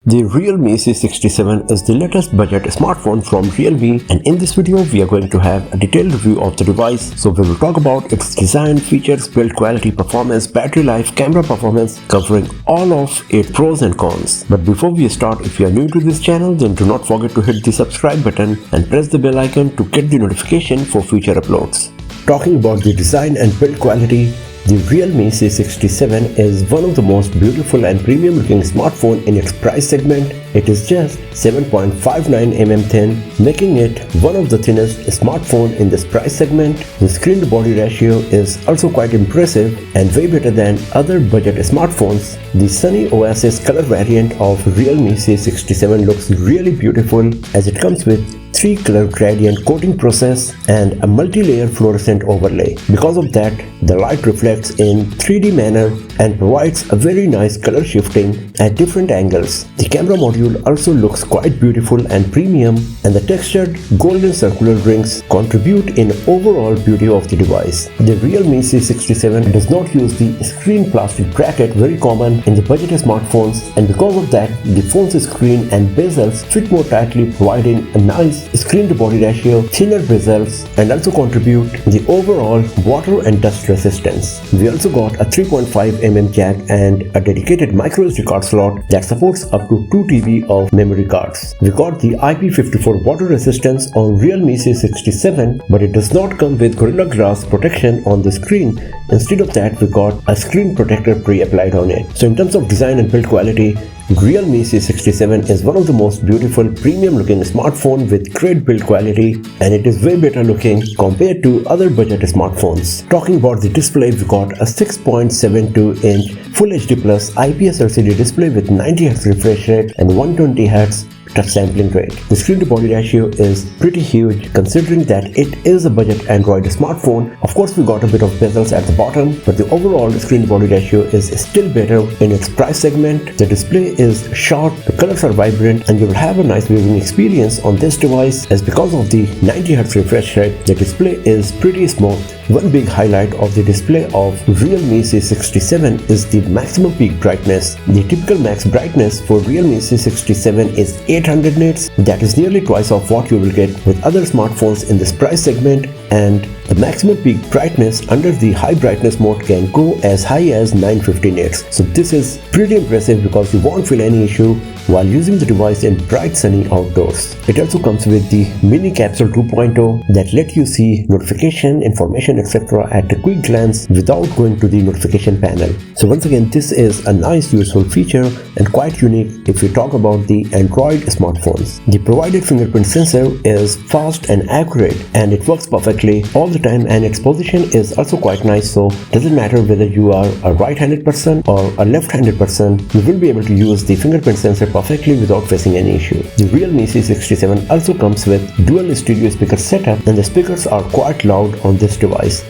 The Realme C67 is the latest budget smartphone from Realme, and in this video we are going to have a detailed review of the device. So we will talk about its design, features, build quality, performance, battery life, camera performance, covering all of its pros and cons. But before we start, if you are new to this channel, then do not forget to hit the subscribe button and press the bell icon to get the notification for future uploads. Talking about the design and build quality, the Realme C67 is one of the most beautiful and premium looking smartphone in its price segment. It is just 7.59 mm thin, making it one of the thinnest smartphone in this price segment. The screen to body ratio is also quite impressive and way better than other budget smartphones. The Sunny Oasis color variant of Realme C67 looks really beautiful as it comes with 3-color gradient coating process and a multi-layer fluorescent overlay. Because of that, the light reflects in 3D manner and provides a very nice color shifting at different angles. The camera module also looks quite beautiful and premium, and the textured golden circular rings contribute in overall beauty of the device. The Realme C67 does not use the screen plastic bracket very common in the budget smartphones, and because of that, the phone's screen and bezels fit more tightly, providing a nice screen to body ratio, thinner bezels, and also contribute the overall water and dust resistance. We also got a 3.5 mm jack and a dedicated microSD card slot that supports up to 2 TB of memory cards. We got the IP54 water resistance on Realme C67, but it does not come with Gorilla Glass protection on the screen. Instead of that, we got a screen protector pre-applied on it. So in terms of design and build quality, Realme C67 is one of the most beautiful premium looking smartphone with great build quality, and it is way better looking compared to other budget smartphones. Talking about the display, we got a 6.72 inch Full HD Plus IPS LCD display with 90Hz refresh rate and 120Hz touch sampling rate. The screen to body ratio is pretty huge considering that it is a budget Android smartphone. Of course, we got a bit of bezels at the bottom, but the overall screen to body ratio is still better in its price segment. The display is sharp, the colors are vibrant, and you will have a nice viewing experience on this device, as because of the 90Hz refresh rate, the display is pretty smooth. One big highlight of the display of Realme C67 is the maximum peak brightness. The typical max brightness for Realme C67 is 800 nits. That is nearly twice of what you will get with other smartphones in this price segment, and the maximum peak brightness under the high brightness mode can go as high as 950 nits. So this is pretty impressive because you won't feel any issue while using the device in bright sunny outdoors. It also comes with the Mini Capsule 2.0 that let you see notification, information, etc. at a quick glance without going to the notification panel. So once again, this is a nice useful feature and quite unique if we talk about the Android smartphones. The provided fingerprint sensor is fast and accurate, and it works perfectly all the time, and its position is also quite nice, so doesn't matter whether you are a right-handed person or a left-handed person, you will be able to use the fingerprint sensor perfectly without facing any issue. The Realme C67 also comes with dual stereo speaker setup, and the speakers are quite loud on this device.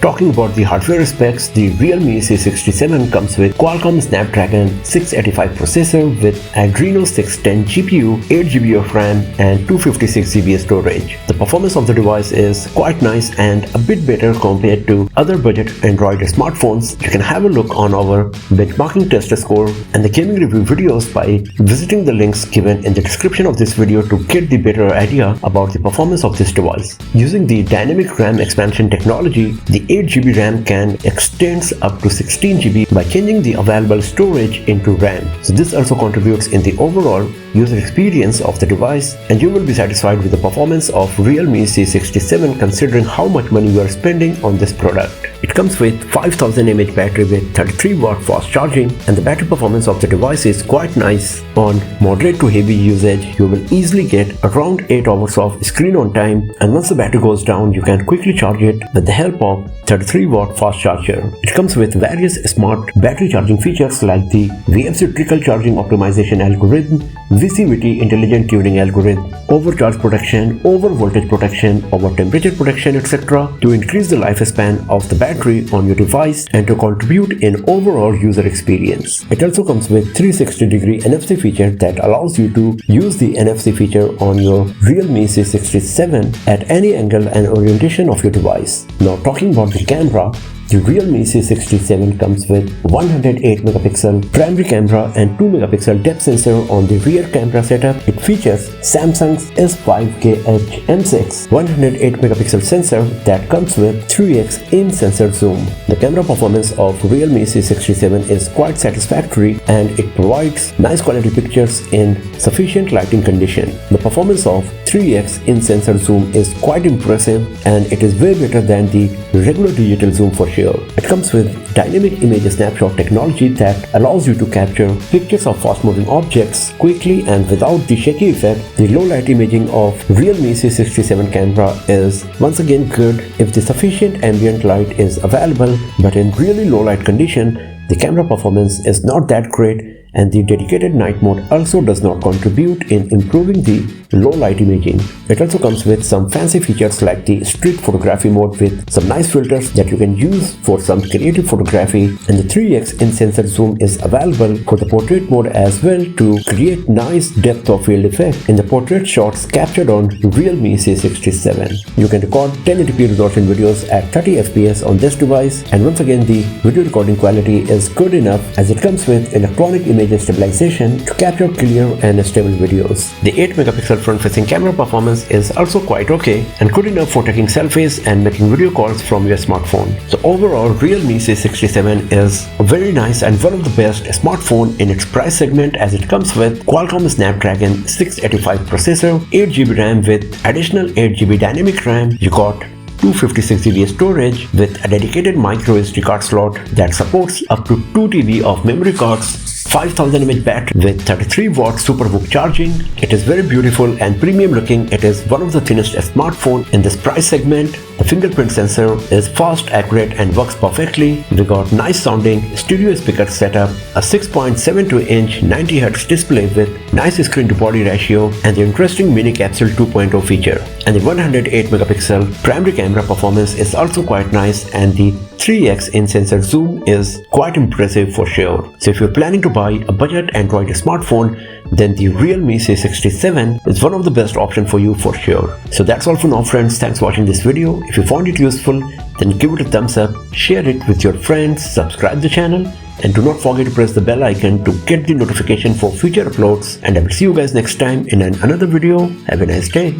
Talking about the hardware specs, the Realme C67 comes with Qualcomm Snapdragon 685 processor with Adreno 610 GPU, 8GB of RAM, and 256GB storage. The performance of the device is quite nice and a bit better compared to other budget Android smartphones. You can have a look on our benchmarking test score and the gaming review videos by visiting the links given in the description of this video to get the better idea about the performance of this device. Using the dynamic RAM expansion technology, the 8GB RAM can extend up to 16GB by changing the available storage into RAM. So this also contributes in the overall user experience of the device, and you will be satisfied with the performance of Realme C67 considering how much money you are spending on this product. It comes with 5000 mAh battery with 33 watt fast charging, and the battery performance of the device is quite nice. On moderate to heavy usage, you will easily get around 8 hours of screen on time, and once the battery goes down, you can quickly charge it with the help of 33 watt fast charger. It comes with various smart battery charging features like the VFC trickle charging optimization algorithm, VCVT intelligent tuning algorithm, overcharge protection, over voltage protection, over temperature protection, etc. to increase the lifespan of the battery on your device and to contribute in overall user experience. It also comes with 360-degree NFC feature that allows you to use the NFC feature on your Realme C67 at any angle and orientation of your device. Now talking about the camera, the Realme C67 comes with 108 megapixel primary camera and 2 megapixel depth sensor on the rear camera setup. It features Samsung's S5K Edge M6 108 megapixel sensor that comes with 3x in sensor zoom. The camera performance of Realme C67 is quite satisfactory and it provides nice quality pictures in sufficient lighting condition. The performance of 3x in sensor zoom is quite impressive and it is way better than the regular digital zoom for sure. It comes with dynamic image snapshot technology that allows you to capture pictures of fast moving objects quickly and without the shaky effect. The low light imaging of Realme C67 camera is once again good if the sufficient ambient light is available, but in really low light condition, the camera performance is not that great, and the dedicated night mode also does not contribute in improving the low light imaging. It also comes with some fancy features like the street photography mode with some nice filters that you can use for some creative photography, and the 3x in sensor zoom is available for the portrait mode as well to create nice depth of field effect in the portrait shots captured on Realme C67. You can record 1080p resolution videos at 30 fps on this device, and once again the video recording quality is good enough as it comes with electronic image stabilization to capture clear and stable videos. The 8 megapixel front-facing camera performance is also quite okay and good enough for taking selfies and making video calls from your smartphone. So overall, Realme C67 is a very nice and one of the best smartphone in its price segment, as it comes with Qualcomm Snapdragon 685 processor, 8GB RAM with additional 8GB dynamic RAM. You got 256GB storage with a dedicated micro SD card slot that supports up to 2 TB of memory cards, 5000 mAh battery with 33 watt SuperVOOC charging. It is very beautiful and premium looking. It is one of the thinnest smartphone in this price segment. The fingerprint sensor is fast, accurate and works perfectly. We got nice sounding stereo speaker setup, a 6.72-inch 90Hz display with nice screen to body ratio, and the interesting mini capsule 2.0 feature. And the 108 megapixel primary camera performance is also quite nice, and the 3x in sensor zoom is quite impressive for sure. So if you're planning to buy a budget Android smartphone, then the Realme C67 is one of the best options for you for sure. So that's all for now friends. Thanks for watching this video. If you found it useful, then give it a thumbs up, share it with your friends, subscribe the channel, and do not forget to press the bell icon to get the notification for future uploads. And I will see you guys next time in another video. Have a nice day.